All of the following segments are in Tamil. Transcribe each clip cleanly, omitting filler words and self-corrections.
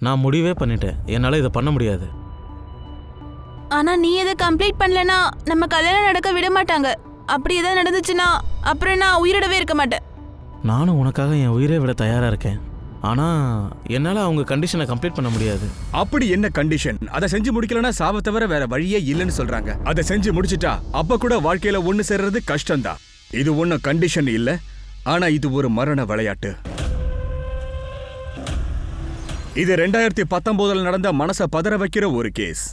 நான் முடிவே பண்ணிட்டேன். என்னால் இதை பண்ண முடியாது. ஆனா நீ இதை கம்ப்ளீட் பண்ணலனா நம்ம கல்யாணம் நடக்க விட மாட்டாங்க. அப்படி ஏதாவது நடந்துச்சுன்னா அப்புறம் நான் உயிரோடவே இருக்க மாட்டேன். நானும் உனக்காக என் உயிரை விட தயாராக இருக்கேன். ஆனால் என்னால் அவங்க கண்டிஷனை கம்ப்ளீட் பண்ண முடியாது. அப்படி என்ன கண்டிஷன்? அதை செஞ்சு முடிக்கலன்னா சாவ தவிர வேற வழியே இல்லைன்னு சொல்றாங்க. அதை செஞ்சு முடிச்சிட்டா அப்ப கூட வாழ்க்கையில ஒண்ணு சேர்றது கஷ்டம்தான். இது ஒன்னும் கண்டிஷன் இல்ல, ஆனா இது ஒரு மரண விளையாட்டு. இது 2019 நடந்த மனச பதற வைக்கிற ஒரு கேஸ்.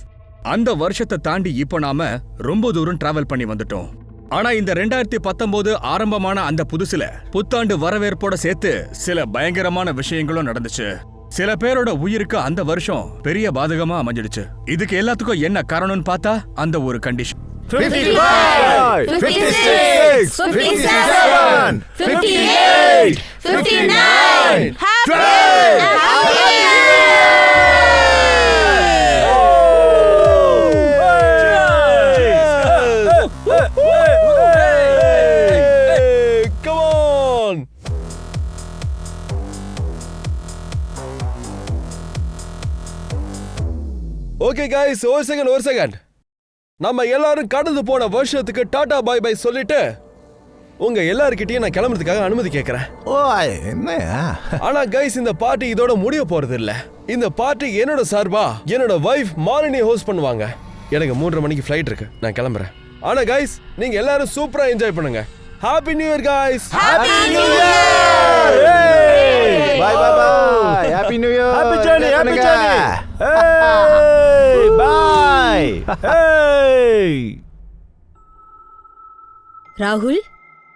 அந்த வருஷத்தை தாண்டி இப்ப நாம ரொம்ப தூரம் டிராவல் பண்ணி வந்துட்டோம். ஆனா இந்த 2019 ஆரம்பமான அந்த புதுசுல புத்தாண்டு வரவேற்போட சேர்த்து சில பயங்கரமான விஷயங்களும் நடந்துச்சு. சில பேரோட உயிருக்கு அந்த வருஷம் பெரிய பாதகமா அமைஞ்சிடுச்சு. இதுக்கு எல்லாத்துக்கும் என்ன காரணம்னு பார்த்தா அந்த ஒரு condition. 55, 56, 57, 58, 59. Come on. Okay guys, ஒரு செகண்ட். நம்ம எல்லாரும் கடந்து போன வருஷத்துக்கு டாடா பாய் பாய் சொல்லிட்டு உங்க எல்லார்கிட்டயும் நான் கிளம்புறதுக்காக அனுமதி கேட்கறேன். ஓ என்ன? ஆனா கைஸ், இந்த பார்ட்டி இதோட முடிய போறது இல்ல. இந்த பார்ட்டி என்னோட சார்பா என்னோட வைஃப் மாலினி ஹோஸ்ட் பண்ணுவாங்க. எனக்கு 3:30 மணிக்கு ஃப்ளைட் இருக்கு, நான் கிளம்புறேன். ஆனா கைஸ், நீங்க எல்லாரும் சூப்பரா என்ஜாய் பண்ணுங்க. Happy new year guys. Happy new year. Bye bye bye. Happy new year. Happy journey, happy journey. Hey bye. Hey ராகுல்,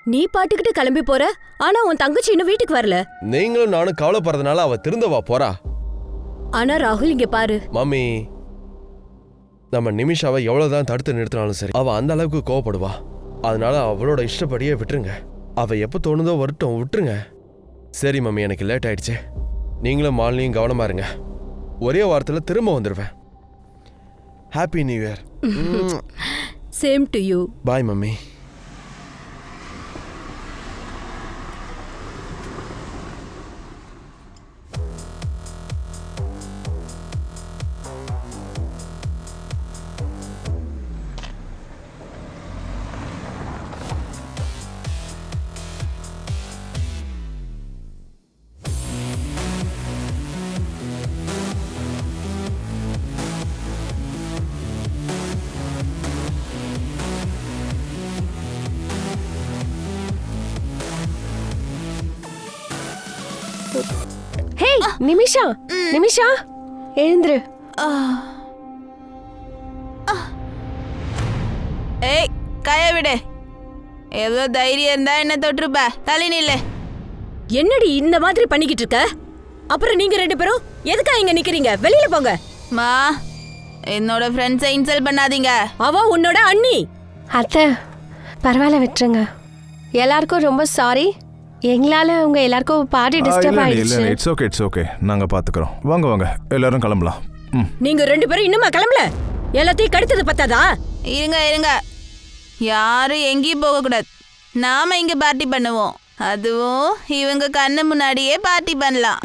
நீ பாட்டுக்கிட்டு கிளம்பி போற, ஆனா உன் தங்கச்சி இன்னும் வீட்டுக்கு வரல. நீங்களும் நானும் கவலைப்படுறதுனால அவ திருந்தவா போறா. ஆனா ராகுல், இங்க பாரு. மம்மி, நம்ம நிமிஷாவை எவ்வளவுதான் தடுத்து நிறுத்தினாலும் சரி, அவ அந்த அளவுக்கு கோவப்படுவா. அதனால அவளோட இஷ்டப்படியே விட்டுருங்க. அவ எப்ப தோணுதோ வரட்டும், விட்டுருங்க. சரி மம்மி, எனக்கு லேட் ஆயிடுச்சு. நீங்களும் மாலினியும் கவனமா இருங்க. ஒரே வாரத்துல திரும்ப வந்துடுவேன். Happy new year. Same to you. Bye mummy. Hey Nimisha, Nimisha எழுந்துரு. ஏய், கைய விடு. எவ்வளோ தைரியம் இருந்தா என்ன தொட்டுருப்ப. தள்ளி நில்லு. என்னடி இந்த மாதிரி பண்ணிக்கிட்டு இருக்க? அப்புறம் நீங்க 2 பேரும் எதுக்கா இங்க நிக்கிறீங்க? வெளியில போங்க. மா, என்னோட ஃப்ரெண்ட்ஸை இன்சல்ட் பண்ணாதீங்க. அவ உன்னோட அண்ணி. அத்தை, பரவாயில்ல விட்டுருங்க. எல்லாருக்கும் ரொம்ப சாரி. எங்களால உங்க எல்லாருக்கும் பார்ட்டி டிஸ்டர்ப் ஆயிடுச்சு. இல்ல, இட்ஸ் ஓகே, இட்ஸ் ஓகே. நாங்க பாத்துக்கறோம். வாங்க வாங்க, எல்லாரும் கிளம்பலாம். நீங்க 2 பேரும் இன்னுமா கிளம்பல? எல்லாத்தையும் கடுத்தது பத்தாதா? இருங்க, யாரும் எங்கேயும் போகக்கூடாது. நாம இங்க பார்ட்டி பண்ணுவோம். அதுவும் இவங்க கண்ணு முன்னாடியே பார்ட்டி பண்ணலாம்.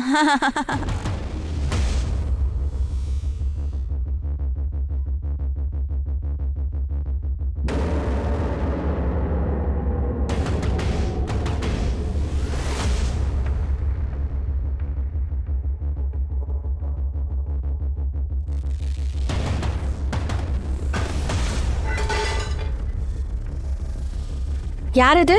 யார் அது?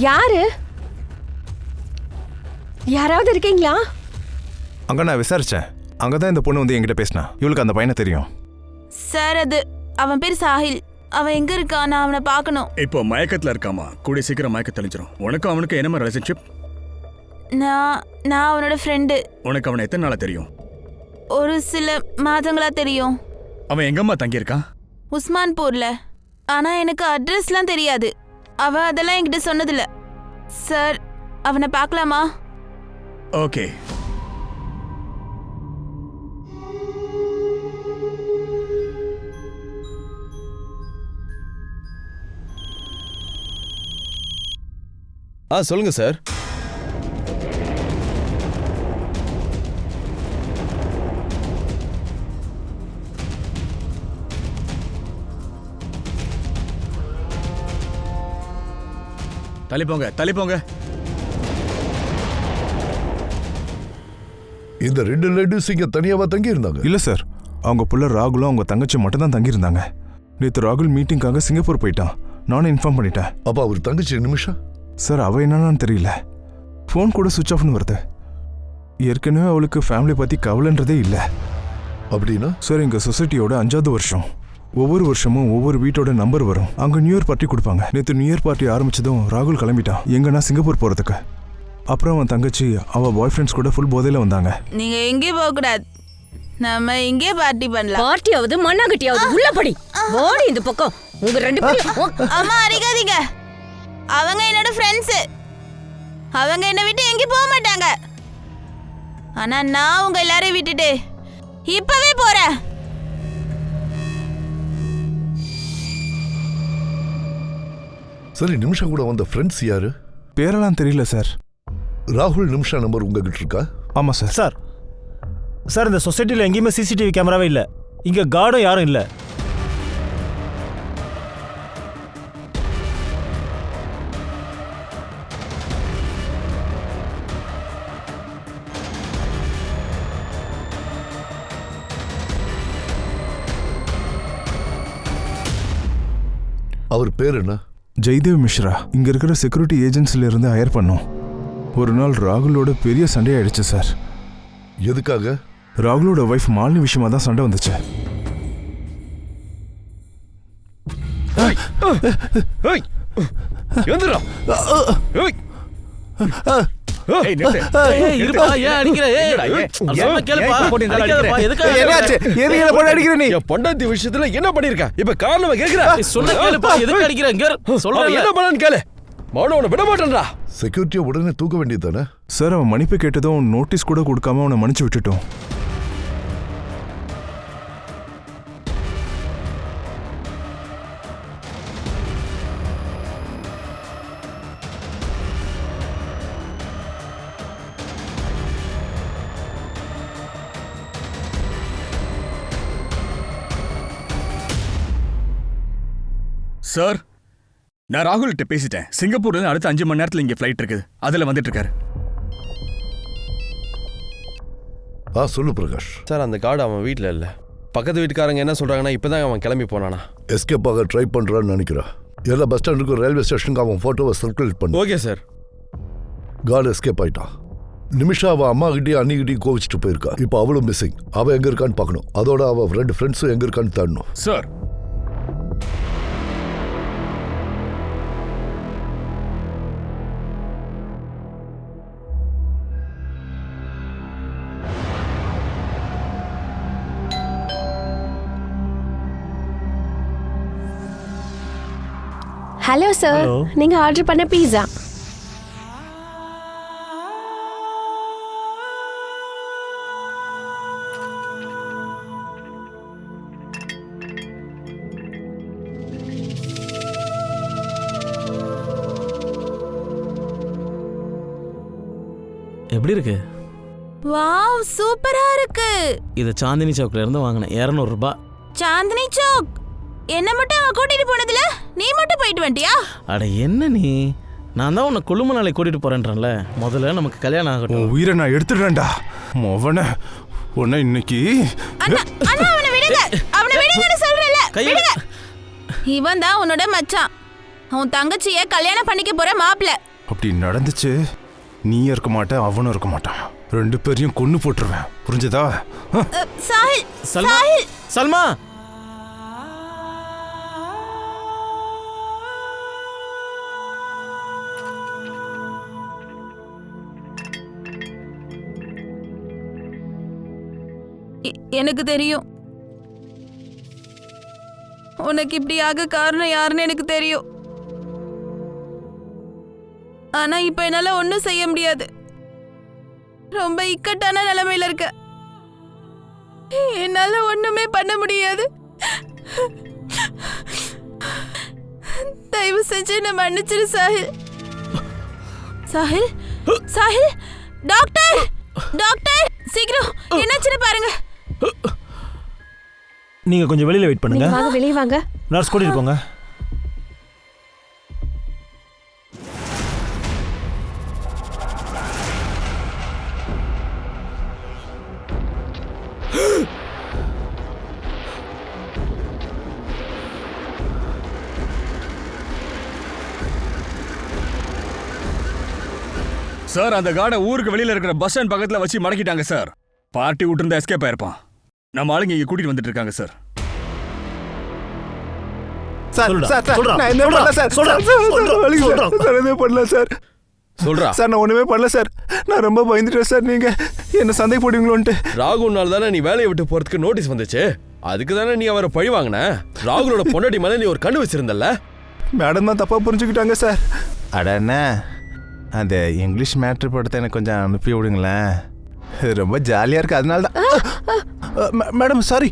யாரு? யாராவது இருக்கீங்களா? அங்க நான் விசாரிச்சேன். அங்கதான் இந்த பொண்ணு வந்து என்கிட்ட பேசினா. இவளுக்கு அந்த பையனை தெரியும். சார், அது அவன் பேர் சாஹில். அவன் எங்க இருக்கான்? நான் அவனை பார்க்கணும். இப்போ மயக்கத்துல இருக்காமா. கூடிய சீக்கிரம் மயக்க தெளிஞ்சிரும். உனக்கும் அவனுக்கு என்னமா ரிலேஷன்ஷிப்? நான் அவனோட ஃப்ரெண்டு. உனக்கு அவனை எத்தனை நாளா தெரியும்? ஒரு சில மாதங்களா தெரியும். அவன் எங்கம்மா தங்கியிருக்கான்? உஸ்மான்பூர்ல. ஆனா எனக்கு அட்ரஸ்லாம் தெரியாது. அவ அதெல்லாம் என்கிட்ட சொன்னதில்ல. சார், அவனை பார்க்கலாமா? ஓகே. சொல்லுங்க சார். தள்ளிப்போங்க. இந்த 2 லேடிஸ் இங்க தனியாவா தங்கி இருந்தாங்க? இல்லை சார், அவங்க புள்ள ராகுலும் அவங்க தங்கச்சி மட்டும் தான் தங்கியிருந்தாங்க. நேற்று ராகுல் மீட்டிங்காக சிங்கப்பூர் போயிட்டான். நானும் இன்ஃபார்ம் பண்ணிட்டேன். அப்ப அவர் தங்கச்சி நிமிஷா? சார், அவள் என்னன்னு தெரியல. ஃபோன் கூட சுவிட்ச் ஆஃப்னு வருது. ஏற்கனவே அவளுக்கு ஃபேமிலி பற்றி கவலைன்றதே இல்லை. அப்படின்னா? சார், எங்கள் சொசைட்டியோட 5வது வருஷம். ஒவ்வொரு வருஷமும் ஒவ்வொரு வீட்டோட நம்பர் வரும். அங்கே நியூ இயர் பார்ட்டி கொடுப்பாங்க. நேற்று நியூ இயர் பார்ட்டி ஆரம்பிச்சதும் ராகுல் கிளம்பிட்டான். எங்கன்னா சிங்கப்பூர் போகிறதுக்கு. அப்புறம் அவன் தங்கச்சி அவள் பாய் ஃப்ரெண்ட்ஸ் கூட ஃபுல் போதையில் வந்தாங்க. நீங்க எங்கேயும் போக கூடாது, நம்ம இங்கே பார்ட்டி பண்ணலாம். பார்ட்டியாவது மண்ணாங்கட்டியாவது உள்ள படி. ஓடி இந்த பக்கம். உங்க 2 பேரும். அம்மா அடிக்காதீங்க, அவங்க என்னோட ஃப்ரெண்ட்ஸ். அவங்க என்னை விட்டு எங்கேயும் போக மாட்டாங்க. ஆனா நான் உங்க எல்லாரையும் விட்டுட்டு இப்பவே போறேன். சரி, நிமிஷா கூட வந்த ஃப்ரெண்ட்ஸ் யாரு? பேரெல்லாம் தெரியல சார். ராகுல் நிமிஷா நம்பர் உங்ககிட்ட இருக்கா? ஆமாம் சார். சார், இந்த சொசைட்டியில் எங்கேயுமே சிசிடிவி கேமராவே இல்லை. இங்கே கார்டும் யாரும் இல்லை. அவர் பேர் என்ன? ஜெய்தேவ் மிஸ்ரா. இங்கே இருக்கிற செக்யூரிட்டி ஏஜென்சில இருந்து ஹயர் பண்ணோம். ஒரு நாள் ராகுலோட பெரிய சண்டை ஆயிடுச்சு சார். எதுக்காக? ராகுலோட ஒய்ஃப் மாலினி விஷயமா தான் சண்டை வந்துச்சு. பொண்டாட்டி விஷயத்துல என்ன பண்ணிருக்க? இப்ப காரணம் கேக்குற? சொல்ல கேளுப்பா, எதுக்கு அடிக்கிறீங்க? சொல்றேன், என்ன பண்ணான்னு கேளு. மௌனவனை விட மாட்டேன்டா. செக்யூரிட்டியை உடனே தூக்க வேண்டியது தானே? சார், அவன் மன்னிப்பு கேட்டதும் நோட்டீஸ் கூட கொடுக்காம அவனை மன்னிச்சு விட்டுட்டோம். சார், நான் ராகுல்கிட்ட பேசிட்டேன். சிங்கப்பூர்ல அடுத்த 5 மணி நேரத்துல இங்க ஃப்ளைட் இருக்குது. அதுல வந்துட்டு இருக்காரு. சொல்லு பிரகாஷ். சார், அந்த கார்டு அவன் வீட்டில் இல்லை. பக்கத்து வீட்டுக்காரங்க என்ன சொல்றாங்கன்னா இப்பதான் அவன் கிளம்பி போனானா. எஸ்கேப் ஆக ட்ரை பண்றான்னு நினைக்கிறேன். எல்லா பஸ் ஸ்டாண்டுக்கும் ரயில்வே ஸ்டேஷனுக்கு அவன் போட்டோவை சர்க்குலேட் பண்ணு. Okay sir. கார்டு எஸ்கேப் ஆயிட்டான். நிமிஷா அவள் அம்மா கிட்டே அன்னிக்கிட்டையும் கோவிச்சுட்டு போயிருக்கா. இப்போ அவளும் மிஸ்ஸிங். அவள் எங்க இருக்கான்னு பார்க்கணும். அதோட அவள் 2 ஃப்ரெண்ட்ஸும் எங்க இருக்கான்னு தேடணும். சார், ஹலோ சார், நீங்க ஆர்டர் பண்ண பீஸா. எப்படி இருக்கு? வாவ், சூப்பரா இருக்கு. இது சாந்தினி சவுக்ல இருந்து வாங்கினேன். 200 ரூபாய். சாந்தினி சௌக்? என்ன மட்டும் அவன் கூட்டிட்டு போனதுல நீ மட்டும் போயிட்டு வந்துட்டியா? அட என்ன நீ, நான் தான் உன்னை கொழுமனாலை கூட்டிட்டு போறேன்றேன்ல. முதல்ல நமக்கு கல்யாணம் ஆகட்டும். உயிரை நான் எடுத்துடுறேன்டா மொவன. உன்னை இன்னைக்கு அண்ணா, அவனை விடுங்க, அவனை விடுங்கன்னு சொல்றேன்ல. விடுங்க. இவன் தான் உன்னோட மச்சான். அவன் தங்கச்சியை கல்யாணம் பண்ணிக்க போற மாப்பிள்ள. அப்படி நடந்துச்சு, நீ இருக்க மாட்ட, அவனும் இருக்க மாட்டான். 2 பேரையும் கொன்னு போட்டுருவேன். புரிஞ்சதா? சாஹில், சல்மா, சல்மா. எனக்கு தெரியும் உனக்கு இப்படி ஆக காரணம் யாருன்னு எனக்கு தெரியும். ஆனா இப்ப என்னால ஒன்னும் செய்ய முடியாது. ரொம்ப இக்கட்டான நிலைமையில இருக்க. என்னால ஒண்ணுமே பண்ண முடியாது. தயவு செஞ்சு என்ன மன்னிச்சிரு சாஹில். சாஹில் சாஹில் டாக்டர் டாக்டர் சீக்கிரம் என்னாச்சுன்னு பாருங்க. நீங்க கொஞ்சம் வெளியில வெயிட் பண்ணுங்க. வாங்க வெளியே வாங்க. நர்ஸ் கூட்டிட்டு போங்க. சார் அந்த கார்டை ஊருக்கு வெளியில இருக்கிற பஸ் ஸ்டாண்ட் பக்கத்துல வச்சு மடக்கிட்டாங்க சார். பார்ட்டி விட்டு இருந்தா எஸ்கேப் ஆயிருப்பான். நம்ம ஆளுங்க இங்க கூட்டிட்டு வந்துட்டு இருக்காங்க சார். சொல்றா சார் நான் ஒண்ணுமே பண்ணல சார். நான் ரொம்ப பயந்துட்டேன் சார். நீங்க என்ன சந்தேக போடுவீங்களோன்ட்டு. ராகுல்னால தானே நீ வேலையை விட்டு போறதுக்கு நோட்டீஸ் வந்துச்சு. அதுக்கு தானே நீ அவரை பழி வாங்கின. ராகுலோட பொண்டாட்டி மேல நீ ஒரு கண்ணு வச்சிருந்தல்ல. மேடம் தான் தப்பா புரிஞ்சுக்கிட்டாங்க சார். அட என்ன அந்த இங்கிலீஷ் மேட்ரு படத்தை எனக்கு கொஞ்சம் அனுப்பி விடுங்களேன். ரொம்ப ஜாலியா இருக்கு. அதனால தான் மேடம் சாரி.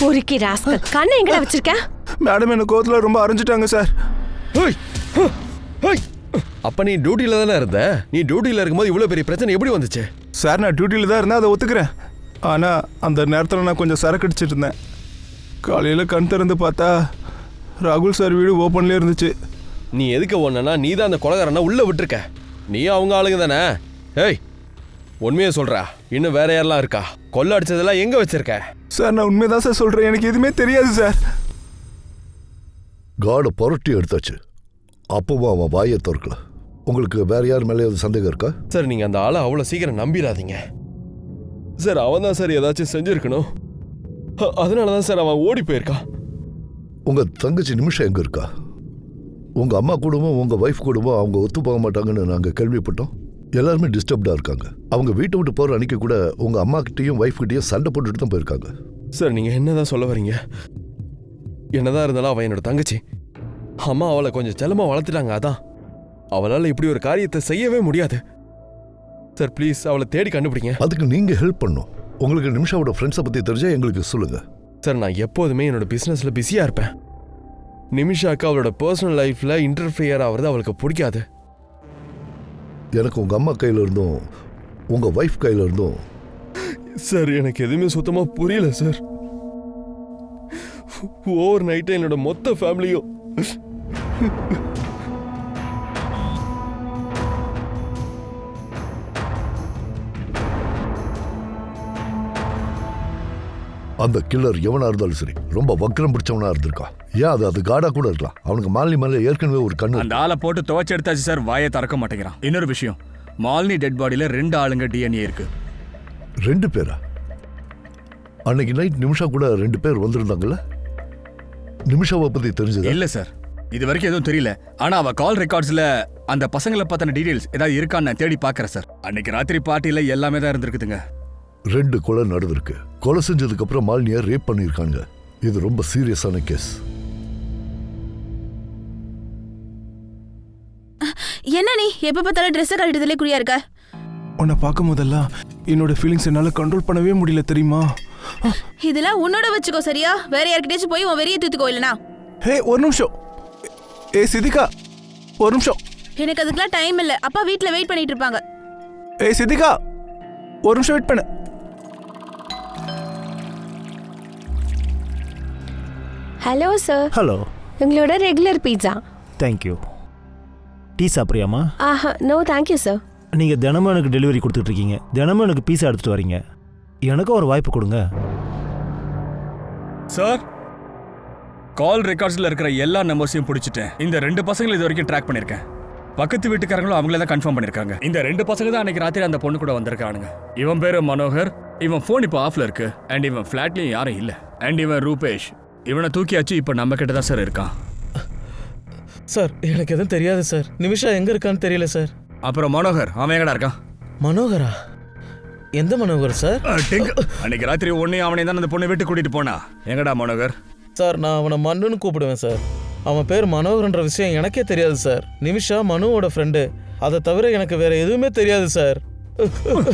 பொறுக்கி ராஸ்கல் கண்ணை எங்கடா வச்சிருக்க? மேடம் என்ன கோவத்துல ரொம்ப அரைஞ்சிட்டாங்க சார். அப்ப நீ டியூட்டில தானே இருந்த. நீ டியூட்டில இருக்கும்போது இவ்வளவு பெரிய பிரச்சனை எப்படி வந்துச்சு? சார் நான் டியூட்டியில் தான் இருந்தேன், அதை ஒத்துக்கிறேன். ஆனால் அந்த நேரத்தில் நான் கொஞ்சம் சரக்கு அடிச்சிட்டு இருந்தேன். காலையில் கண் திறந்து பார்த்தா ராகுல் சார் வீடு ஓப்பன்லேயே இருந்துச்சு. நீ எதுக்கு ஒன்னா நீ தான் அந்த கொலகாரனா உள்ள விட்டுருக்க. நீ அவங்க ஆளுங்க தானே. ஏய் உண்மையை சொல்றா. இன்னும் வேற யாரெல்லாம் இருக்கா? கொள்ள அடிச்சதெல்லாம் எங்க வச்சிருக்க? சார் நான் உண்மையை தான் சார் சொல்கிறேன். எனக்கு எதுவுமே தெரியாது சார். காடை புரட்டி எடுத்தாச்சு. அப்பவும் அவன் வாயை திறக்கல. உங்களுக்கு வேற யார் மேலே சந்தேகம் இருக்கா? சார் நீங்க அந்த ஆளை அவ்வளோ சீக்கிரம் நம்பிடாதீங்க சார். அவன் தான் சார் ஏதாச்சும் செஞ்சிருக்கணும். அதனால தான் சார் அவன் ஓடி போயிருக்கான். உங்க தங்கச்சி நிமிஷம் எங்க இருக்கா? உங்க அம்மா குடும்பம் உங்க வைஃப் குடும்பம் அவங்க ஒத்து போக மாட்டாங்கன்னு நாங்க கேள்விப்பட்டோம். எல்லாருமே டிஸ்டர்ப்டா இருக்காங்க. அவங்க வீட்டை விட்டு போற அன்னைக்கு கூட உங்க அம்மா கிட்டயும் வைஃப் கிட்டயும் சண்டை போட்டுட்டு தான் போயிருக்காங்க. சார் நீங்க என்னதான் சொல்ல வரீங்க? என்னதான் இருந்தாலும் அவன் என்னோட தங்கச்சி. அம்மா அவளை கொஞ்சம் செல்லமா வளர்த்துட்டாங்க. அதான் அவளால் இப்படி ஒரு காரியத்தை செய்யவே முடியாது. சார் ப்ளீஸ் அவளை தேடி கண்டுபிடிங்க. அதுக்கு நீங்க ஹெல்ப் பண்ணும். உங்களுக்கு நிமிஷாவோட ஃப்ரெண்ட்ஸை பத்தி தெரிஞ்சா எங்களுக்கு சொல்லுங்க. சார் நான் எப்போதுமே என்னோட பிசினஸ்ல பிஸியா இருப்பேன். நிமிஷாக்கு அவளோட பர்சனல் லைஃப்ல இன்டர்ஃபியர் ஆகிறது அவளுக்கு பிடிக்காது. எனக்கு உங்க அம்மா கையில இருந்தும் உங்க வைஃப் கையில இருந்தும் சார் எனக்கு எதுவுமே சுத்தமா புரியல சார். ஓவர் நைட்டு என்னோட மொத்த ஃபேமிலியும் அந்த கில்லர் எவனா இருந்தாலும் சரி ரொம்ப வக்ரம் பிடிச்சவனா இருந்திருக்கான். ஏன் அது காடா கூட இருக்கலாம். அவனுக்கு மாலினி மேல ஏற்கனவே ஒரு கண்ணு. அந்த ஆளை போட்டு துவைச்சு எடுத்தாச்சு சார். வாயை திறக்க மாட்டேங்கிறான். இன்னொரு விஷயம், மாலினி டெட் பாடியில 2 ஆளுங்க டிஎன்ஏ இருக்கு. 2 பேரா? அன்னைக்கு நைட் நிமிஷா கூட 2 பேர் வந்திருந்தாங்கல்ல. நிமிஷாவை பத்தி தெரிஞ்சது இல்ல சார். இது வரைக்கும் எதுவும் தெரியல. ஆனா அவ கால் ரெக்கார்ட்ஸ்ல அந்த பசங்களை பத்தின டீடைல்ஸ் ஏதாவது இருக்கான்னு நான் தேடி பாக்குறேன் சார். அன்னைக்கு ராத்திரி பார்ட்டியில எல்லாமே தான் இருந்திருக்குதுங்க. 2 கொலை நடந்திருக்கு. கொலை செஞ்சதுக்கு அப்புறம் மாலினியை ரேப் பண்ணிருக்காங்க. இது ரொம்ப சீரியஸான கேஸ். என்ன நீ எப்ப பார்த்தாலும் ட்ரெஸ் கழட்டதுல குறியா இருக்க? உன்னை பார்க்கும் போதெல்லாம் என்னோட ஃபீலிங்ஸ் என்னால கண்ட்ரோல் பண்ணவே முடியல தெரியுமா? இதெல்லாம் உன்னோட வச்சுக்கோ சரியா? வேற யார்கிட்டயாச்சும் போய் உன் வெறியை தூத்துக்கோ இல்லனா. ஹே ஒரு நிமிஷம். சிதிகா ஒரு நிமிஷம். எனக்கு அதுக்கெல்லாம் டைம் இல்ல. அப்பா வீட்ல வெயிட் பண்ணிட்டு இருப்பாங்க. சிதிகா ஒரு நிமிஷம் வெயிட் பண்ணு. Hello sir. ஹலோ. உங்களோட ரெகுலர் பீட்சா. தேங்க்யூ. டீ சாப்பிட்றியாமா? ஆஹா நோ தேங்க்யூ சார். நீங்கள் தினமும் எனக்கு டெலிவரி கொடுத்துட்ருக்கீங்க. தினமும் எனக்கு பீஸா எடுத்துகிட்டு வரீங்க. எனக்கும் ஒரு வாய்ப்பு கொடுங்க சார். கால் ரெக்கார்ட்ஸ்ல இருக்கிற எல்லா நம்பர்ஸையும் பிடிச்சிட்டேன். இந்த 2 பசங்களை இது வரைக்கும் ட்ராக் பண்ணிருக்கேன். பக்கத்து வீட்டுக்காரங்களும் அவங்களே தான் கன்ஃபார்ம் பண்ணிருக்காங்க. இந்த 2 பசங்க தான் அன்னைக்கு ராத்திரி அந்த பொண்ணு கூட வந்திருக்கானுங்க. இவன் பேரு மனோகர். இவன் போன் இப்போ ஆஃப்ல இருக்கு. அண்ட் இவன் ஃபிளாட்லயும் யாரும் இல்ல. அண்ட் இவன் ரூபேஷ். இவனை தூக்கியாச்சு. இப்போ நம்ம கிட்ட தான் சார் இருக்கான். சார் எனக்கு எதுவும் தெரியாது சார். நிமிஷா எங்க இருக்கான்னு தெரியல சார். அப்புறம் மனோகர் அவன் எங்கடா இருக்கான்? மனோகரா? எந்த மனோகர் சார்? அன்னைக்கு ராத்திரி உன்னையும் அவனையும் தான் அந்த பொண்ணை விட்டு கூட்டிட்டு போனா. எங்கடா மனோகர்? சார் நான் அவனை மனுன்னு கூப்பிடுவேன் சார். அவன் பேர் மனோகர்ன்ற விஷயம் எனக்கே தெரியாது சார். நிமிஷா மனுவோட ஃப்ரெண்டு. அதை தவிர எனக்கு வேற எதுவுமே தெரியாது சார்.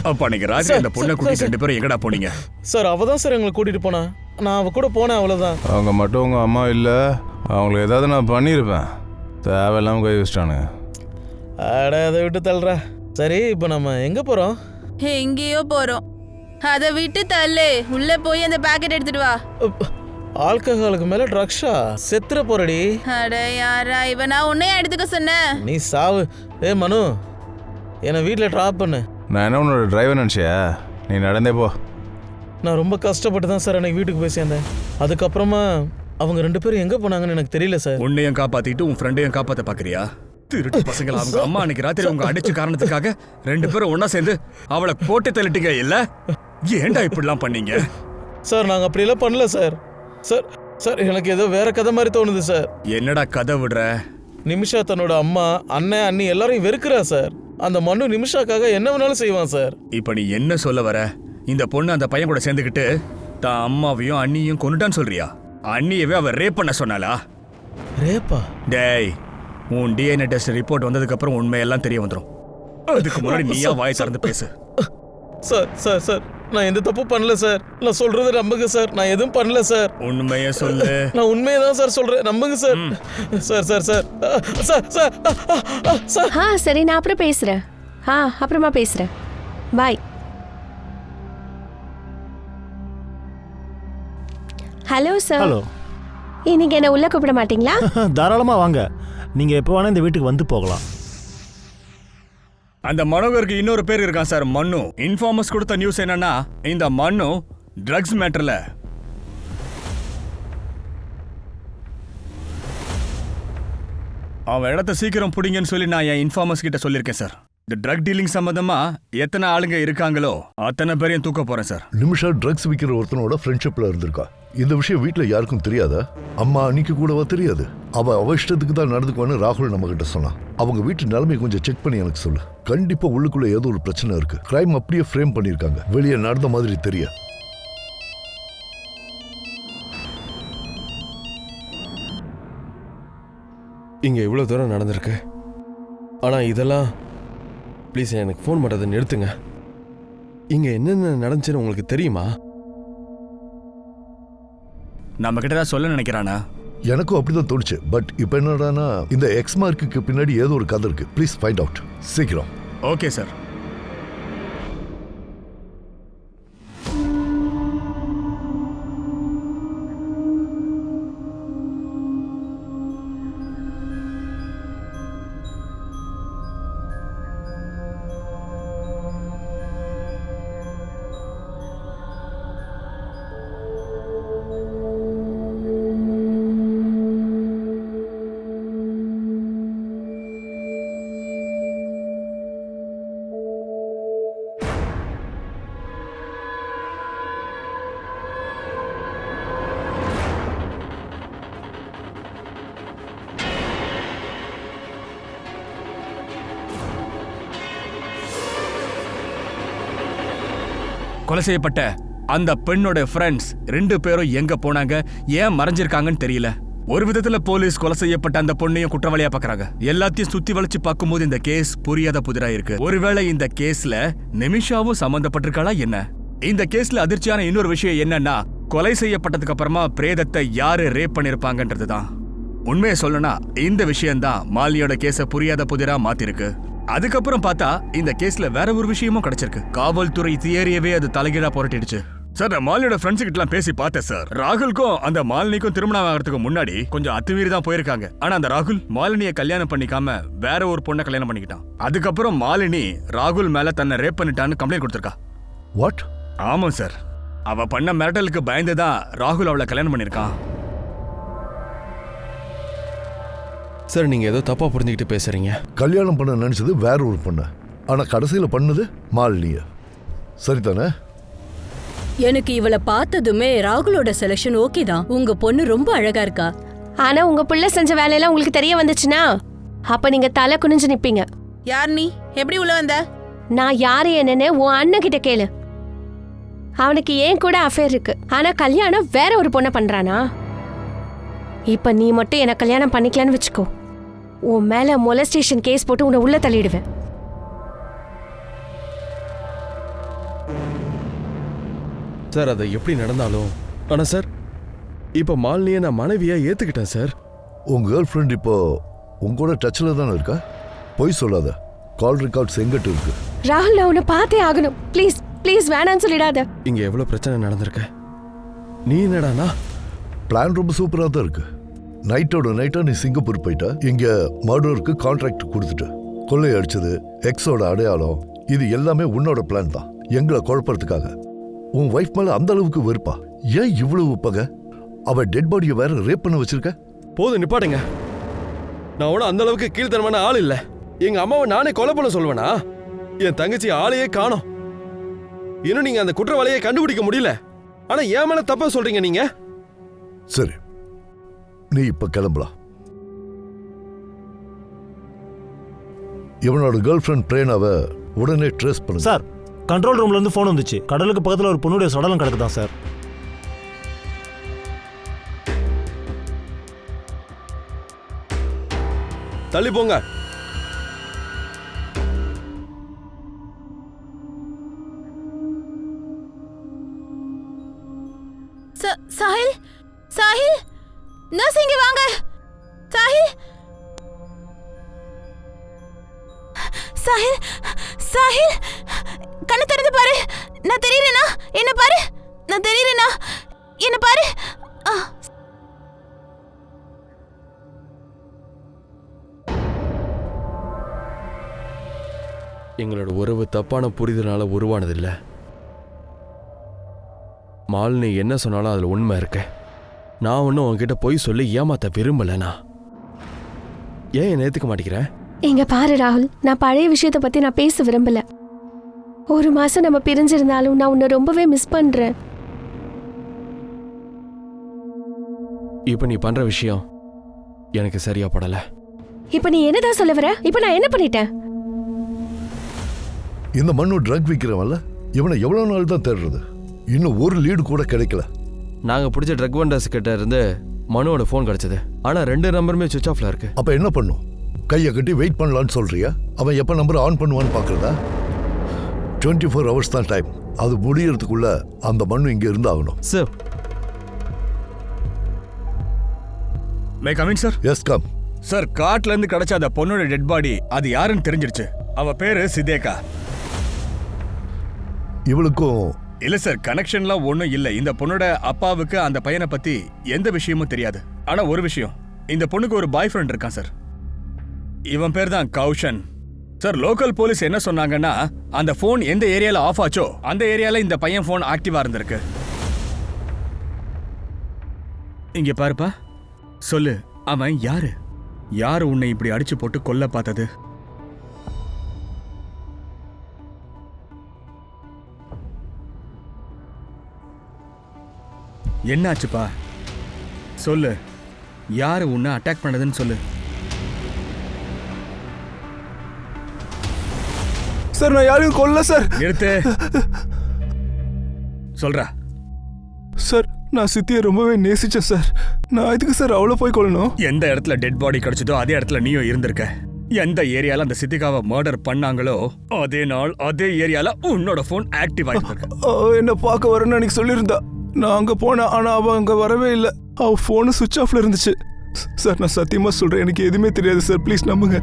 அப்ப அன்னைக்கு ராத்திரி அந்த பொண்ணை கூட்டிட்டு 2 பேரும் எங்கடா போனீங்க? சார் அவ தான் சார் எங்களை கூட்டிட்டு போனா. நான் அவ கூட போனேன் அவ்வளவுதான். அவங்க மட்டும் உங்க அம்மா இல்லை. அவங்களுக்கு ஏதாவது நான் பண்ணியிருப்பேன். தேவையில்லாம கை வச்சிட்டானுங்க. அட அதை விட்டு தள்ளுறா. சரி இப்போ நம்ம எங்கே போகிறோம்? எங்கேயோ போறோம். அதை விட்டு தள்ளு. உள்ள போய் அந்த பாக்கெட் எடுத்துட்டு வா. ஆல்கஹாலுக்கு மேலே ட்ரக்ஸா? செத்துற போறடி. அட யாரா இவ? நான் உன்னையா எடுத்துக்க சொன்னேன்? நீ சாவு. மனு, என்னை வீட்டில் ட்ராப் பண்ணு. நான் என்ன உன்னோட டிரைவர் நினச்சியா? நீ நடந்தே போ. நான் ரொம்ப கஷ்டப்பட்டு தான் சார் எனக்கு வீட்டுக்கு போய் சேர்ந்தேன். அதுக்கப்புறமா அவங்க 2 பேரும் எங்கே போனாங்கன்னு எனக்கு தெரியல சார். உன்னையும் காப்பாத்திட்டு உன் ஃப்ரெண்டையும் காப்பாற்ற பார்க்குறியா? திருட்டு பசங்களா அவங்க அம்மா அன்னைக்கு ராத்திரி உங்க அடிச்ச காரணத்துக்காக 2 பேரும் ஒன்னா சேர்ந்து அவளை போட்டு தள்ளிட்டீங்க இல்ல? ஏன்டா இப்படிலாம் பண்ணீங்க? சார் நாங்கள் அப்படியெல்லாம் பண்ணல சார். சார் சார் எனக்கு ஏதோ வேற கதை மாதிரி தோணுது சார். என்னடா கதை விடுற? நிமிஷா தன்னோட அம்மா, அண்ணன், அண்ணி எல்லாரையும் வெறுக்கிறா சார். அந்த மனு நிமிஷாக்காக என்ன வேணாலும் செய்வான் சார். இப்ப நீ என்ன சொல்ல வர? இந்த பொண்ணு அந்த பையன் கூட சேர்ந்துக்கிட்டு தான் அம்மாவையும் அண்ணியும் கொண்டுட்டான்னு சொல்றியா? அண்ணியவே அவ ரேப் பண்ண சொன்னாலா? ரேப்பா? டேய், உன் டிஎன்ஏ டெஸ்ட் ரிப்போர்ட் வந்ததுக்கு அப்புறம் உண்மையெல்லாம் தெரிய வந்துடும். அதுக்கு முன்னாடி நீயா வாய் திறந்து பேசு. சார் சார் சார் நான் எந்த தப்பு பண்ணல சார். நான் சொல்றதை நம்புங்க சார். நான் எதுவும் பண்ணல சார். உண்மையே சொல்லு. நான் உண்மையை தான் சார் சொல்றேன். நம்புங்க sir. Sir sir sir sir sir ஆ சரி, நான் அப்புறம் பேசுகிறேன். அப்புறமா பேசுகிறேன். பாய். Hello sir. ஹலோ. இன்னைக்கு என்ன உள்ளே கூப்பிட மாட்டீங்களா? தாராளமாக வாங்க. நீங்கள் எப்போ வேணால் இந்த வீட்டுக்கு வந்து போகலாம். அந்த மனோகருக்கு இன்னொரு பேர் இருக்கான் சார், மன்னு. இன்ஃபார்மர்ஸ் கொடுத்த நியூஸ் என்னன்னா, இந்த மன்னு ட்ரக்ஸ் மேட்டர்ல அவன் இடத்த சீக்கிரம் பிடிங்கன்னு சொல்லி நான் என் இன்ஃபார்மர்ஸ் கிட்ட சொல்லியிருக்கேன் சார். இந்த ட்ரக் டீலிங் சம்பந்தமா எத்தனை ஆளுங்க இருக்காங்களோ அத்தனை பேரையும் தூக்க போறேன் சார். நிமிஷா ட்ரக்ஸ் விற்கிற ஒருத்தனோட ஃப்ரெண்ட்ஷிப்ல இருந்திருக்கா. இந்த விஷயம் வீட்டுல யாருக்கும் தெரியாதா? அம்மா அன்னைக்கு கூடவா தெரியாது? அவ இஷ்டத்துக்கு தான் நடந்துக்குவான்னு ராகுல் நம்ம கிட்ட சொன்னான். அவங்க வீட்டு நிலைமை கொஞ்சம் செக் பண்ணி எனக்கு சொல்லு. கண்டிப்பா உள்ளுக்குள்ள ஏதோ ஒரு பிரச்சனை இருக்கு. கிரைம் அப்படியே ஃப்ரேம் பண்ணிருக்காங்க. வெளியே நடந்த மாதிரி தெரிய. இங்கே இவ்வளோ தூரம் நடந்திருக்கு. ஆனால் இதெல்லாம் ப்ளீஸ் எனக்கு ஃபோன் பண்ணுறதை நிறுத்துங்க. இங்கே என்னென்ன நடந்துச்சுன்னு உங்களுக்கு தெரியுமா? நம்ம கிட்ட தான் சொல்ல நினைக்கிறானா? எனக்கும் அப்படிதான் தோணுச்சு. பட் இப்போ என்னடானா, இந்த எக்ஸ் மார்க்குக்கு பின்னாடி ஏதோ ஒரு கதை இருக்கு. ப்ளீஸ் ஃபைண்ட் அவுட் சீக்கிரம். Okay sir. கொலை செய்யப்பட்ட அந்த பெண்ணோட ஃப்ரெண்ட்ஸ் 2 பேரும் எங்க போனாங்க, ஏன் மறைஞ்சிருக்காங்கன்னு தெரியல. ஒரு விதத்துல போலீஸ் கொலை செய்யப்பட்ட அந்த பொண்ணையும் குற்றவாளியா பாக்குறாங்க. எல்லாத்தையும் சுத்தி வளைச்சு பார்க்கும்போது இந்த கேஸ் புரியாத புதிரா இருக்கு. ஒருவேளை இந்த கேஸ்ல நிமிஷாவும் சம்பந்தப்பட்டிருக்காளா என்ன? இந்த கேஸ்ல அதிர்ச்சியான இன்னொரு விஷயம் என்னன்னா, கொலை செய்யப்பட்டதுக்கு அப்புறமா பிரேதத்தை யாரு ரேப் பண்ணிருப்பாங்கன்றதுதான். உண்மையை சொல்லணும்னா இந்த விஷயம்தான் மாலினியோட கேஸ புரியாத புதிரா மாத்திருக்கு. அதுக்கப்புறம் பார்த்தா இந்த கேஸ்ல வேற ஒரு விஷயமும் கிடைச்சிருக்கு. காவல்துறை தியரியவே அது தலைகீழா புரட்டிடுச்சு. சார், நான் மாலினியோட ஃப்ரெண்ட்ஸ் கிட்டலாம் பேசி பார்த்தேன் சார். ராகுலுக்கும் அந்த மாலினிக்கும் திருமணம் ஆகிறதுக்கு முன்னாடி கொஞ்சம் அத்துமீறி தான் போயிருக்காங்க. ஆனா அந்த ராகுல் மாலினியை கல்யாணம் பண்ணிக்காம வேற ஒரு பொண்ணை கல்யாணம் பண்ணிக்கிட்டான். அதுக்கப்புறம் மாலினி ராகுல் மேல தன்னை ரேப் பண்ணிட்டான்னு கம்ப்ளைண்ட் கொடுத்திருக்கா. வாட்? ஆமாம் சார். அவ பண்ண மிரட்டலுக்கு பயந்துதான் ராகுல் அவளை கல்யாணம் பண்ணிருக்கான். சார், நீங்கள் ஏதோ தப்பாக புரிஞ்சுக்கிட்டு பேசுகிறீங்க. கல்யாணம் பண்ண நினைச்சது வேற ஒரு பொண்ணு, ஆனா கடைசியில பண்ணது மாலினிய. சரிதானே? எனக்கு இவளை பார்த்ததுமே ராகுலோட செலக்ஷன் ஓகே தான். உங்க பொண்ணு ரொம்ப அழகா இருக்கா. ஆனா உங்க புள்ள செஞ்ச வேலையெல்லாம் உங்களுக்கு தெரிய வந்துச்சுன்னா அப்ப நீங்க தலை குனிஞ்சு நிப்பீங்க. யார் நீ? எப்படி உள்ள வந்த? நான் யாரு என்னன்னு உன் அண்ணன் கிட்ட கேளு. அவனுக்கு ஏன் கூட அஃபேர் இருக்கு. ஆனா கல்யாணம் வேற ஒரு பொண்ணை பண்றானா? இப்ப நீ மட்டும் என்ன கல்யாணம் பண்ணிக்கலான்னு வச்சுக்கோ, உன் மேல மொலஸ்டேஷன் கேஸ் போட்டு உன்னை உள்ள தள்ளிடுவேன். சார், அது எப்படி நடந்தாலும் ஆனால் சார், இப்போ மாலினியை நான் மனைவியாக ஏற்றுக்கிட்டேன் சார். உங்க கேர்ள் ஃப்ரெண்ட் இப்போ உங்களோட டச்சில் தானே இருக்கா? பொய் சொல்லாத. கால் ரெக்கார்ட்ஸ் எங்கிட்ட இருக்கு. ராகுல், நான் உன்னை பார்த்தே ஆகணும். ப்ளீஸ் ப்ளீஸ் வேணான்னு சொல்லிடாத. இங்க எவ்வளவு பிரச்சனை நடந்திருக்கு. நீ என்னடானா? பிளான் ரொம்ப சூப்பரா தான் இருக்கு. நைட்டோட நைட்டா நீ சிங்கப்பூர் போயிட்ட. இங்க மர்டருக்கு கான்ட்ராக்ட் கொடுத்துட்டு கொள்ளை அடிச்சது, எக்ஸோட அடையாளம், இது எல்லாமே உன்னோட பிளான் தான். எங்களை குழப்பறதுக்காக. உன் வைஃப் மேல அந்த அளவுக்கு வெறுப்பா? ஏன் இவ்வளவு பகை? அவ டெட் பாடியை வேற ரேப் பண்ண வச்சிருக்க. போதும் நிப்பாட்டுங்க. நான் ஒன்றும் அந்த அளவுக்கு கீழ்த்தரமான ஆள் இல்லை. எங்க அம்மாவை நானே கொலை பண்ண சொல்வேனா? என் தங்கச்சி ஆளையே காணோம். இன்னும் நீங்க அந்த குற்றவாளியை கண்டுபிடிக்க முடியல. ஆனா ஏன் மேல தப்பா சொல்றீங்க நீங்க? சரி, நீ இப்ப கிளம்பலாம். இவனோட கேர்ள் ஃப்ரெண்ட் பிரேனாவை உடனே ட்ரேஸ் பண்ணு. சார், கண்ட்ரோல் ரூம்ல இருந்து ஃபோன் வந்துச்சு. கடலுக்கு பக்கத்துல ஒரு பொண்ணுடைய சடலம் கிடக்குதான் சார். தள்ளி போங்க. சாஹில், சாஹில், நர்ஸ் இங்க வாங்க. சாஹில், சாஹில், சாஹில், கண்ணு திறந்து பாரு. நான் தெரியறேனா? என்ன பாரு. நான் தெரியறேனா? என்ன பாரு. எங்களோட உறவு தப்பான புரிதலால உருவானதில்ல. மாலினி என்ன சொன்னாலும் அதுல உண்மை இருக்கு. நான் ஒன்னும் உன்கிட்ட போய் சொல்லி ஏமாத்த விரும்பலனா. ஏன் என்ன ஏத்துக்க மாட்டேங்கிறேன்? இங்க பாரு ராகுல், நான் பழைய விஷயத்தை பத்தி நான் பேச விரும்பல. ஒரு மாசம் நம்ம பிரிஞ்சிருந்தாலும் நான் உன்னை ரொம்பவே மிஸ் பண்றேன். இப்ப நீ பண்ற விஷயம் எனக்கு சரியா படல. இப்ப நீ என்னதான் சொல்ல வர? இப்ப நான் என்ன பண்ணிட்டேன்? இந்த மண்ணு ட்ரக் விற்கிறவன்ல, இவனை எவ்வளவு நாள் தான் தேடுறது? இன்னும் ஒரு லீடு கூட கிடைக்கல. நாங்க பிடிச்ச ட்ரக் வெண்டர்ஸ் கிட்ட இருந்து மனுவோட ஃபோன் கிடைச்சது. ஆனா 2 நம்பருமே சுவிட்ச் ஆஃப்ல இருக்கு. அப்ப என்ன பண்ணும்? கையை கட்டி வெயிட் பண்ணலான்னு சொல்றியா? அவன் எப்ப நம்பர் ஆன் பண்ணுவான்னு பாக்குறதா? 24 hours தான் டைம். அது முடியறதுக்குள்ள அந்த மண்ணு இங்க இருந்து ஆகணும். Sir, may come in sir. Yes come. Sir, காட்டுல இருந்து கிடைச்ச அந்த பொண்ணோட டெட் பாடி அது யாருன்னு தெரிஞ்சிருச்சு. அவ பேரு சிதேகா. இவளுக்கும் இல்ல சார், கனெக்ஷன்லாம் ஒண்ணும் இல்ல. இந்த பொண்ணோட அப்பாவுக்கு அந்த பையனை பத்தி எந்த விஷயமும் தெரியாது. ஆனா ஒரு விஷயம், இந்த பொண்ணுக்கு ஒரு பாய் ஃப்ரெண்ட் இருக்கான் சார். இவன் பேர் தான் கௌஷன். சார், லோக்கல் போலீஸ் என்ன சொன்னாங்கன்னா, அந்த போன் எந்த ஏரியால ஆஃப் ஆச்சோ அந்த ஏரியால இந்த பையன் போன் ஆக்டிவா இருந்திருக்கு. இங்க பாருப்பா, சொல்லு, அவன் யாரு? யாரு உன்னை இப்படி அடிச்சு போட்டு கொல்ல பார்த்தது? என்னாச்சுப்பா? சொல்லு, யாரு உன்னை அட்டாக் பண்ணதுன்னு சொல்லு. சார், நான் யாரையும் கொல்ல சார். நிறுத்து. சொல்றா. சார், நான் சித்தியை ரொம்பவே நேசிச்சேன் சார். நான் இதுக்கு சார் அவ்வளோ போய் கொள்ளணும்? எந்த இடத்துல டெட் பாடி கிடைச்சதோ அதே இடத்துல நீயும் இருந்திருக்க. எந்த ஏரியால அந்த சித்திகாவை மர்டர் பண்ணாங்களோ அதே நாள் அதே ஏரியால உன்னோட போன் ஆக்டிவ் ஆயிருக்கு. என்ன பார்க்க வரேன்னு அன்னைக்கு சொல்லியிருந்தா. நான் அங்கே போனேன், ஆனால் அவள் அங்கே வரவே இல்லை. அவள் ஃபோனு சுவிட்ச் ஆஃப்ல இருந்துச்சு. சார், நான் சத்தியமாக சொல்கிறேன், எனக்கு எதுவுமே தெரியாது சார். ப்ளீஸ் நம்புங்க.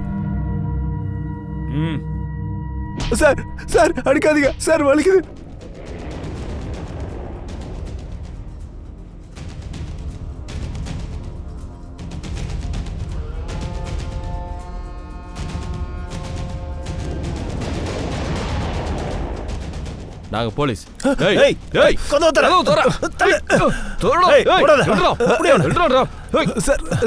சார், சார் அடிக்காதீங்க சார், வலிக்குது. நாங்க போலீஸ்.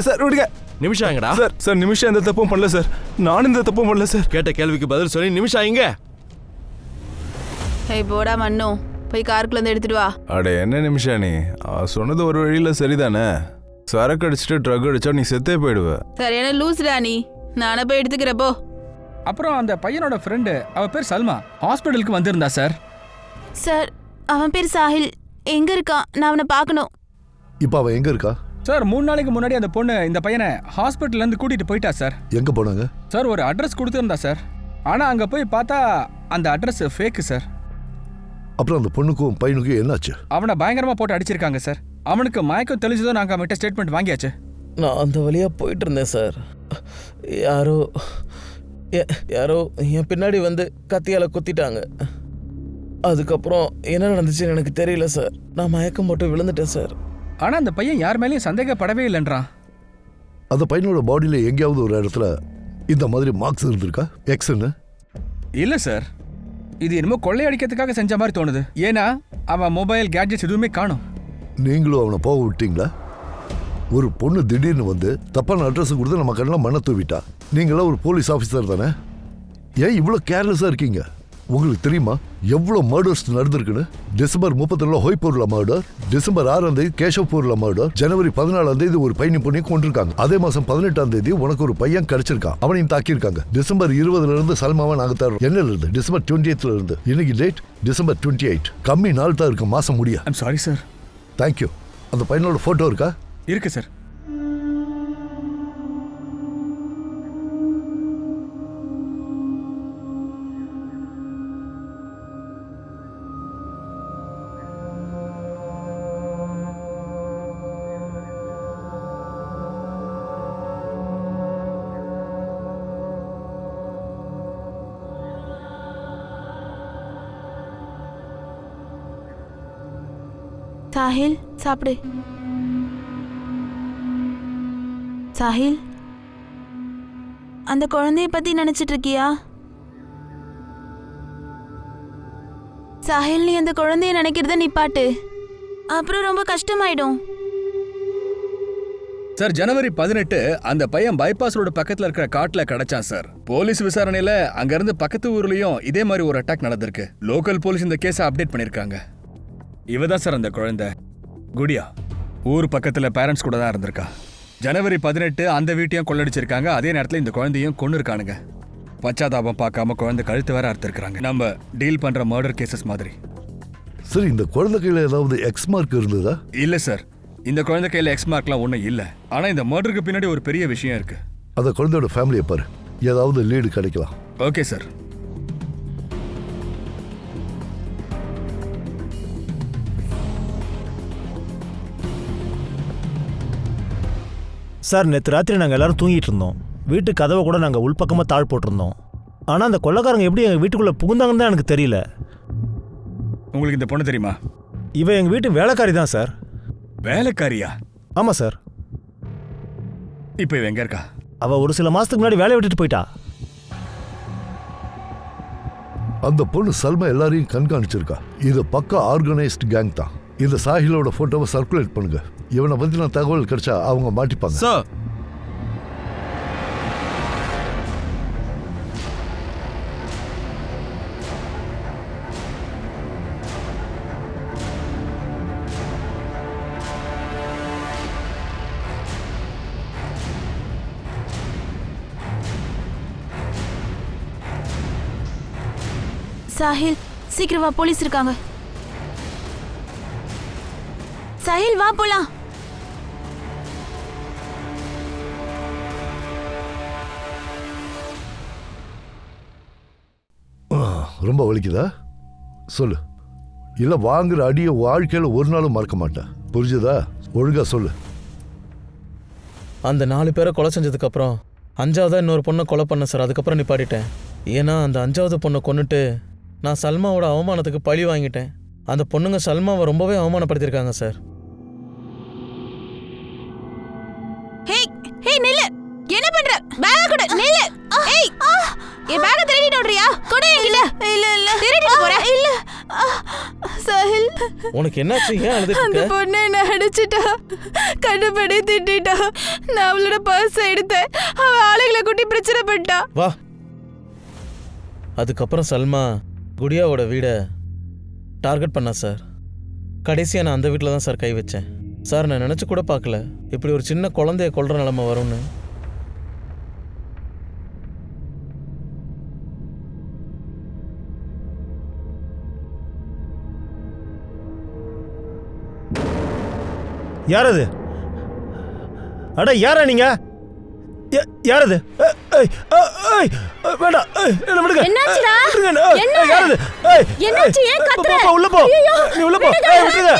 சார் விடுங்க. நிமிஷம் எங்கடா? சார், சார் நிமிஷம் எந்த தப்பும் பண்ணல சார். நான் இந்த தப்பும் பண்ணல சார். கேட்ட கேள்விக்கு பதில் சொல்லி நிமிஷம் எங்க? ஏய் போடா மண்ணு, போய் காருக்குள்ள இருந்து எடுத்துட்டு வா. அட என்ன நிமிஷம் நீ? சொன்னது ஒரு வழியில சரிதானே. சரக்கு அடிச்சுட்டு ட்ரக் அடிச்சா நீ செத்தே போயிடுவ. சரியான லூஸ்டா நீ. நானே போய் எடுத்துக்கிறப்போ. அப்புறம் அந்த பையனோட ஃப்ரெண்டு, அவ பேர் சல்மா, ஹாஸ்பிட்டலுக்கு வந்திருந்தா சார். சார், அவன் பேர் சாஹில். எங்க இருக்கான்? நான் அவனை பார்க்கணும். இப்ப அவன் எங்க இருக்கா? சார், 3 நாளைக்கு முன்னாடி அந்த பொண்ணு இந்த பையனை ஹாஸ்பிட்டல்ல இருந்து கூட்டிட்டு போயிட்டா சார். எங்க போனாங்க? சார், ஒரு அட்ரஸ் கொடுத்துருந்தா சார். ஆனா அங்க போய் பார்த்தா அந்த அட்ரஸ் ஃபேக்கு சார். அப்புறம் அந்த பொண்ணுக்கும் பையனுக்கும் என்னாச்சு? அவனை பயங்கரமா போட்டு அடிச்சிருக்காங்க சார். அவனுக்கு மயக்கம் தெளிஞ்சதோ நாங்க அவன்கிட்ட ஸ்டேட்மெண்ட் வாங்கியாச்சு. நான் அந்த வழியாக போயிட்டு இருந்தேன் சார். யாரோ யாரோ என் பின்னாடி வந்து கத்தியால் குத்திட்டாங்க. அதுக்கப்புறம் என்ன நடந்துச்சுன்னு எனக்கு தெரியல சார். நான் மயக்கம் போட்டு விழுந்துட்டேன் சார். ஆனா அந்த பையன் யார் மேலேயும் சந்தேகப்படவே இல்லைன்றான். அந்த பையனோட பாடியில் எங்கேயாவது ஒரு இடத்துல இந்த மாதிரி மார்க்ஸ் இருந்திருக்கா? எக்ஸ்ன்னு இல்ல சார், இது என்னமோ கொள்ளையடிக்கிறதுக்காக செஞ்ச மாதிரி தோணுது. ஏன்னா அவன் மொபைல் கேட்ஜெட்ஸ் எதுவுமே காணும். நீங்களும் அவனை போக விட்டீங்களா? ஒரு பொண்ணு திடீர்னு வந்து தப்பான அட்ரஸ் கொடுத்து நம்ம கண்ணெல்லாம் மண்ணை தூவிட்டா. நீங்களாம் ஒரு போலீஸ் ஆஃபீஸர் தானே, ஏன் இவ்வளோ கேர்லெஸ்ஸாக இருக்கீங்க? உங்களுக்கு தெரியுமா எவ்வளோ மர்டர்ஸ் நடந்திருக்குன்னு? டிசம்பர் 31 ஹோய்பூர்ல மர்டர், டிசம்பர் 6 கேஷவ்பூர்ல மர்டர், ஜனவரி 14 ஒரு பையனை பொண்ணை கொண்டிருக்காங்க. அதே மாதம் 18 உனக்கு ஒரு பையன் கிடைச்சிருக்கான், அவனையும் தாக்கியிருக்காங்க. டிசம்பர் 20 சல்மாவை நாங்கள் தரோம். என்னல இருந்து? டிசம்பர் 28 இன்னைக்கு டேட் டிசம்பர் 28. கம்மி நாள் தான் இருக்கு மாசம் முடிய. I'm sorry sir. தேங்க்யூ. அந்த பையனோட ஃபோட்டோ இருக்கா? இருக்கு சார். சாஹில் சாப்பிடு. சாஹில், அந்த குழந்தைய பத்தி நினைச்சிட்டு இருக்கியா? சாஹில், நீ அந்த குழந்தைய நினைக்கிறத நிப்பாட்டு, அப்புறம் ரொம்ப கஷ்டமாயிடும். சார், ஜனவரி 18 அந்த பையன் பைபாஸ் ரோடு பக்கத்துல இருக்கிற காட்டுல கிடைச்சான் சார். போலீஸ் விசாரணையில அங்க இருந்து பக்கத்து ஊர்லயும் இதே மாதிரி ஒரு அட்டாக் நடந்திருக்கு. லோக்கல் போலீஸ் இந்த கேஸை அப்டேட் பண்ணிருக்காங்க. இவதான் சார் அந்த குழந்தை, குடியா. ஊர் பக்கத்துல பேரண்ட்ஸ் கூட தான் இருந்திருக்கா. ஜனவரி 18 அந்த வீட்டையும் கொள்ளடிச்சிருக்காங்க. அதே நேரத்தில் இந்த குழந்தையும் கொண்டு இருக்கானுங்க. பச்சாதாபம் பார்க்காம குழந்தை கழுத்து வேற அறுத்திருக்காங்க. நம்ம டீல் பண்ற மர்டர் கேசஸ் மாதிரி. சரி, இந்த குழந்தை கையில ஏதாவது எக்ஸ் மார்க் இருந்ததா? இல்ல சார், இந்த குழந்தை கையில எக்ஸ் மார்க்லாம் ஒன்றும் இல்லை. ஆனா இந்த மர்டருக்கு பின்னாடி ஒரு பெரிய விஷயம் இருக்கு. அந்த குழந்தையோட ஃபேமிலியை பாரு, ஏதாவது லீடு கிடைக்கலாம். Okay sir. சார், நேற்று ராத்திரி நாங்கள் எல்லாரும் தூங்கிட்டு இருந்தோம். வீட்டு கதவை கூட நாங்கள் உள்பக்கமாக தாழ் போட்டிருந்தோம். ஆனால் அந்த கொள்ளைக்காரங்க எப்படி எங்கள் வீட்டுக்குள்ளே புகுந்தாங்கன்னு தான் எனக்கு தெரியல. உங்களுக்கு இந்த பொண்ணு தெரியுமா? இவன் எங்கள் வீட்டு வேலைக்காரி தான் சார். வேலைக்காரியா? ஆமாம் சார். இப்போ இவ எங்க இருக்கா? அவள் ஒரு சில மாதத்துக்கு முன்னாடி வேலையை விட்டுட்டு போயிட்டா. அந்த பொண்ணு சல்மா எல்லாரையும் கண்காணிச்சிருக்கா. இது பக்கா ஆர்கனைஸ்டு கேங் தான். இந்த சாஹிலோட போட்டோவை சர்க்குலேட் பண்ணுங்க. இவனை பத்தின தகவல் கிடைச்சா அவங்க மாட்டிப்பாங்க. சார், சாஹில், சீக்கிரம் வா, போலீஸ் இருக்காங்க. சாஹில், வா போலாம். ரொம்ப வலிக்குதா? சொல்லு. இல்ல வாங்குற அடியை வாழ்க்கையில ஒரு நாளும் மறக்க மாட்டேன். புரிஞ்சுதா? ஒழுங்கா சொல்லு. அந்த 4 பேரை கொலை செஞ்சதுக்கு அப்புறம் 5ஆவதா இன்னொரு பொண்ணை கொலை பண்ண சார். அதுக்கப்புறம் நிப்பாட்டிட்டேன். ஏன்னா அந்த 5ஆவது பொண்ணை கொன்னுட்டு நான் சல்மாவோட அவமானத்துக்கு பழி வாங்கிட்டேன். அந்த பொண்ணுங்க சல்மாவை ரொம்பவே அவமானப்படுத்தியிருக்காங்க சார். நில்லு. என்ன பண்ற? பேக் கொடு. நில்லு. ஏய், என் பேக் திருடிட்டு ஓடுறியா? கொடு என்கிட்ட. இல்ல இல்ல, திருடிட்டு போற. இல்ல சாஹில், உனக்கு என்னாச்சு? ஏன் அழுதுட்டு அந்த இருக்க? பொண்ணு என்ன அடிச்சிட்டா, கண்டுபடி திட்டிட்டா. நான் அவளோட பர்ஸ் எடுத்தேன். அவ ஆளுகளை கூட்டி பிரச்சனை பண்ணிட்டா. வா. அதுக்கப்புறம் சல்மா குடியாவோட வீடை டார்கெட் பண்ணா சார். கடைசியாக நான் அந்த வீட்டில் தான் சார் கை வச்சேன். சார், நான் நினச்சி கூட பார்க்கல இப்படி ஒரு சின்ன குழந்தைய கொல்ற நிலைமை வரும்னு. யார் அது? அட, யாரா நீங்க? யார் அது? வேண்டாம், என்ன விடுங்க. என்னாச்சுடா? என்ன? யார் அது? என்னாச்சு? ஏன் கத்துற? போ, உள்ள போ. நீ உள்ள போ. விட்டுருங்க.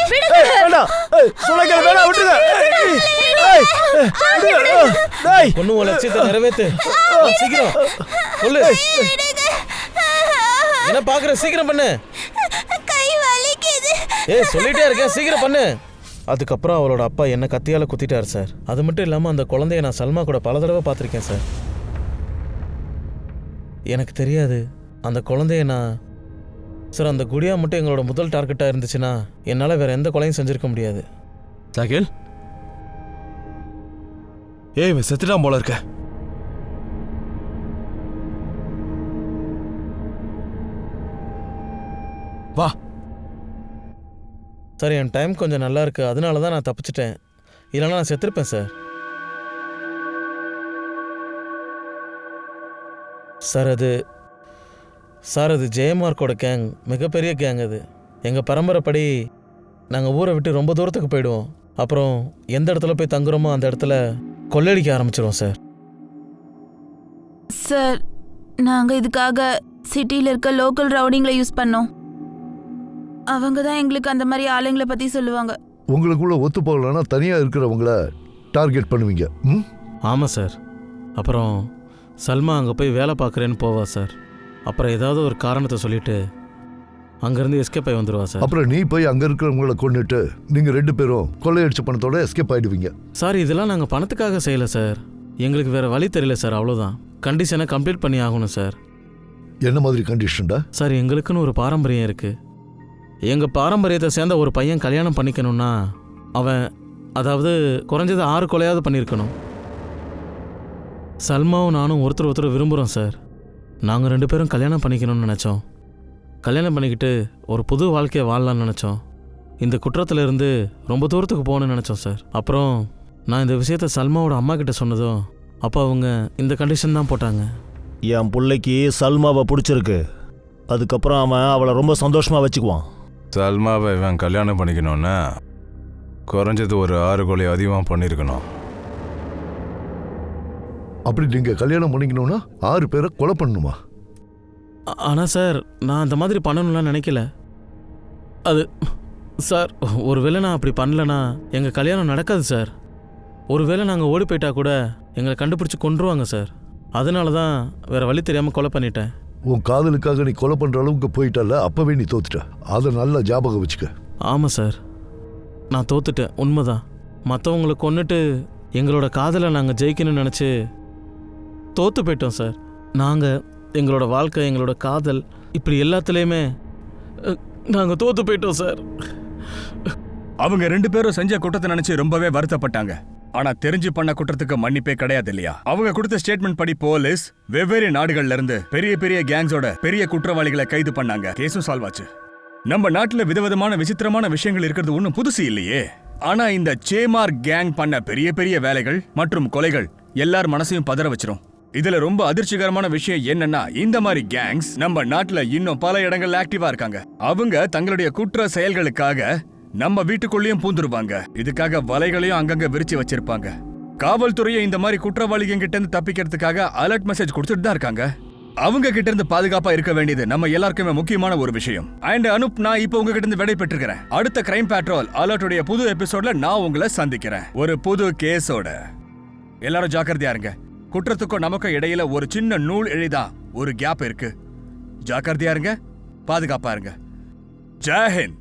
வேண்டாம். சொல்ல கேளு, வேண்டாம், விட்டுருங்க. பொண்ணு உன் லட்சியத்தை நிறைவேத்து. சீக்கிரம் சொல்லு. என்ன பாக்குற? சீக்கிரம் பண்ணு. கை வலிக்குது. சொல்லிட்டே இருக்கேன், சீக்கிரம் பண்ணு. அதுக்கப்புறம் அவளோட அப்பா என்ன கத்தியால குத்திட்டார் சார். அது மட்டும் இல்லாம அந்த குழந்தைய நான் சல்மா கூட பல தடவை பார்த்துருக்கேன் சார். எனக்கு தெரியாது அந்த குழந்தைய நான் சார், அந்த குடியா மட்டும் எங்களோட முதல் டார்கெட்டா இருந்துச்சுன்னா என்னால வேற எந்த கொலையும் செஞ்சிருக்க முடியாது. சாகில், இவன் செத்துட்டான் போல இருக்க. வா சார், என் டைம் கொஞ்சம் நல்லா இருக்கு, அதனால தான் நான் தப்பிச்சிட்டேன். இல்லைன்னா நான் செத்துருப்பேன் சார். சார் அது ஜெயமார்க்கோட கேங், மிகப்பெரிய கேங் அது. எங்கள் பரம்பரைப்படி நாங்கள் ஊரை விட்டு ரொம்ப தூரத்துக்கு போயிடுவோம். அப்புறம் எந்த இடத்துல போய் தங்குறோமோ அந்த இடத்துல கொள்ளடிக்க ஆரம்பிச்சிடுவோம் சார். சார், நாங்கள் இதுக்காக சிட்டியில் இருக்க லோக்கல் ரவுடிங்களை யூஸ் பண்ணோம். அவங்க தான் எங்களுக்கு அந்த மாதிரி ஆளுங்களை பற்றி சொல்லுவாங்க. உங்களுக்குள்ள ஒத்து போகலன்னா தனியாக இருக்கிறவங்கள டார்கெட் பண்ணுவீங்க. ஆமாம் சார். அப்புறம் சல்மா அங்கே போய் வேலை பார்க்குறேன்னு போவா சார். அப்புறம் ஏதாவது ஒரு காரணத்தை சொல்லிட்டு அங்கேருந்து எஸ்கேப் ஆகி வந்துடுவா சார். அப்புறம் நீ போய் அங்கே இருக்கிறவங்கள கொண்டுட்டு நீங்கள் 2 பேரும் கொள்ளையடிச்ச பணத்தோட எஸ்கேப் ஆகிடுவீங்க. சார், இதெல்லாம் நாங்கள் பணத்துக்காக செய்யலை சார். எங்களுக்கு வேறு வழி தெரியல சார், அவ்வளோதான். கண்டிஷனை கம்ப்ளீட் பண்ணி ஆகணும் சார். என்ன மாதிரி கண்டிஷன்டா? சார், எங்களுக்குன்னு ஒரு பாரம்பரியம் இருக்குது. எங்கள் பாரம்பரியத்தை சேர்ந்த ஒரு பையன் கல்யாணம் பண்ணிக்கணும்னா அவன் அதாவது குறைஞ்சது 6 கொலையாவது பண்ணியிருக்கணும். சல்மாவும் நானும் ஒருத்தர் விரும்புகிறோம் சார். நாங்கள் 2 பேரும் கல்யாணம் பண்ணிக்கணும்னு நினச்சோம். கல்யாணம் பண்ணிக்கிட்டு ஒரு புது வாழ்க்கையை வாழலான்னு நினச்சோம். இந்த குற்றத்திலிருந்து ரொம்ப தூரத்துக்கு போகணும்னு நினச்சோம் சார். அப்புறம் நான் இந்த விஷயத்த சல்மாவோட அம்மா கிட்ட சொன்னதும் அப்போ அவங்க இந்த கண்டிஷன் தான் போட்டாங்க. என் பிள்ளைக்கு சல்மாவை பிடிச்சிருக்கு, அதுக்கப்புறம் அவன் அவளை ரொம்ப சந்தோஷமாக வச்சுக்குவான். சல்மாவை இவன் கல்யாணம் பண்ணிக்கணும்னா குறைஞ்சது ஒரு 6 கொலை அதிகமாக பண்ணியிருக்கணும். அப்படி நீங்கள் கல்யாணம் பண்ணிக்கணும்னா 6 பேரை கொலை பண்ணணுமா? ஆனால் சார், நான் அந்த மாதிரி பண்ணணும்லாம் நினைக்கல. அது சார், ஒருவேளை நான் அப்படி பண்ணலன்னா எங்கள் கல்யாணம் நடக்காது சார். ஒருவேளை நாங்கள் ஓடி போயிட்டா கூட எங்களை கண்டுபிடிச்சி கொன்றுவாங்க சார். அதனால தான் வேறு வழி தெரியாமல் கொலை பண்ணிட்டேன். உன் காதலுக்காக நீ கொலை பண்ணுற அளவுக்கு போயிட்டல, அப்போவே நீ தோத்துட்ட. அதை நல்லா ஞாபகம் வச்சுக்க. ஆமாம் சார், நான் தோத்துட்டேன், உண்மைதான். மற்றவங்களை கொன்னுட்டு எங்களோட காதலை நாங்கள் ஜெயிக்கணும்னு நினச்சி தோற்று போயிட்டோம் சார். நாங்கள் எங்களோட வாழ்க்கை, எங்களோட காதல், இப்படி எல்லாத்துலேயுமே நாங்கள் தோற்று போயிட்டோம் சார். அவங்க 2 பேரும் செஞ்ச குற்றத்தை நினைச்சு ரொம்பவே வருத்தப்பட்டாங்க. ஆனா தெரிஞ்சு பண்ண குற்றத்துக்கு மன்னிப்பே கிடையாது இல்லையா? அவங்க கொடுத்த ஸ்டேட்மெண்ட் படி போலீஸ் வெவ்வேறு நாடுகள்ல இருந்து பெரிய பெரிய கேங்ஸோட பெரிய குற்றவாளிகளை கைது பண்ணாங்க. கேஸும் சால்வ் ஆச்சு. நம்ம நாட்டுல விதவிதமான விசித்திரமான விஷயங்கள் இருக்கிறது ஒன்றும் புதுசு இல்லையே. ஆனா இந்த சேமார் கேங் பண்ண பெரிய பெரிய வேலைகள் மற்றும் கொலைகள் எல்லார் மனசையும் பதற வச்சிரும். இதுல ரொம்ப அதிர்ச்சிகரமான விஷயம் என்னன்னா, இந்த மாதிரி கேங்ஸ் நம்ம நாட்டுல இன்னும் பல இடங்கள்ல ஆக்டிவா இருக்காங்க. அவங்க தங்களுடைய குற்ற செயல்களுக்காக நம்ம வீட்டுக்குள்ளேயும் பூந்துருவாங்க. இதுக்காக வலைகளையும் அங்கங்க விரிச்சு வச்சிருப்பாங்க. காவல்துறையை இந்த மாதிரி குற்றவாளிகள் கிட்ட இருந்து தப்பிக்கிறதுக்காக அலர்ட் மெசேஜ் கொடுத்துட்டு தான் இருக்காங்க. அவங்க கிட்ட இருந்து பாதுகாப்பா இருக்க வேண்டியது நம்ம எல்லாருக்குமே முக்கியமான ஒரு விஷயம். அண்ட் அனுப், நான் இப்போ உங்ககிட்ட இருந்து விடை பெற்றுக்கிறேன். அடுத்த கிரைம் பேட்ரோல் அலர்ட்டுடைய புது எபிசோட்ல நான் உங்களை சந்திக்கிறேன் ஒரு புது கேஸோட. எல்லாரும் ஜாக்கிரதையா இருங்க. குற்றத்துக்கும் நமக்கும் இடையில ஒரு சின்ன நூல் இழைதான் ஒரு கேப் இருக்கு. ஜாக்கிரதையா இருங்க, பாதுகாப்பா இருங்க. ஜெய் ஹிந்த்.